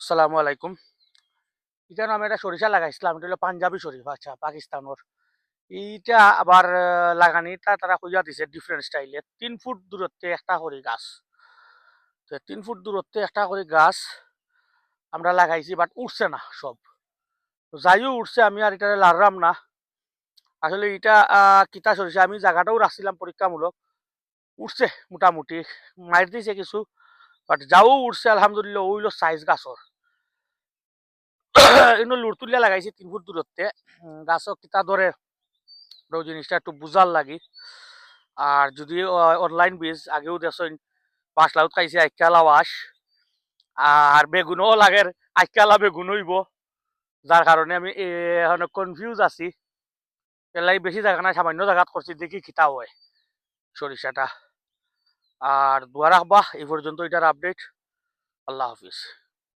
আসসালামু আলাইকুম। ইটা আমি একটা সরিষা লাগাইছিলাম, এটা হলো পাঞ্জাবি সরিষা, আচ্ছা পাকিস্তানের। এইটা আবার লাগানিটা তারা কইয়া দিছে ডিফারেন্ট স্টাইলে। 3 ফুট দূরত্বে একটা করে গাছ। তো 3 ফুট দূরত্বে একটা করে গাছ আমরা লাগাইছি, বাট উঠছে না সব। তো যাইও উঠছে, আমি আর এটা লাড়লাম না। আসলে এটা কিতা সরিষা, আমি জায়গাটাও রাখছিলাম পরীক্ষামূলক। উঠছে মোটামুটি, মাইর দিছে কিছু, বাট যাও উঠছে আলহামদুলিল্লাহ, ওইলো সাইজ গাছর। এগুলো লুট তুলিয়া লাগাইছি 3 ফুট দূরত্বে। গাছক কিতা ধরে ওই জিনিসটা একটু বুঝার লাগি। আর যদি অনলাইন বীজ আগেও দেখছেন, পাঁচ লাউত খাইছে আইকালা ওয়াশ, আর বেগুনও লাগে, আইকালা বেগুন হইব। যার কারণে আমি এখন কনফিউজ আছি। এলাই বেশি জায়গা নাই, সামান্য জায়গাত করছি, দেখি খিতা হয় সরিষাটা। আর দোয়া রাখবা এই পর্যন্ত এটার আপডেট। আল্লাহ হাফিজ।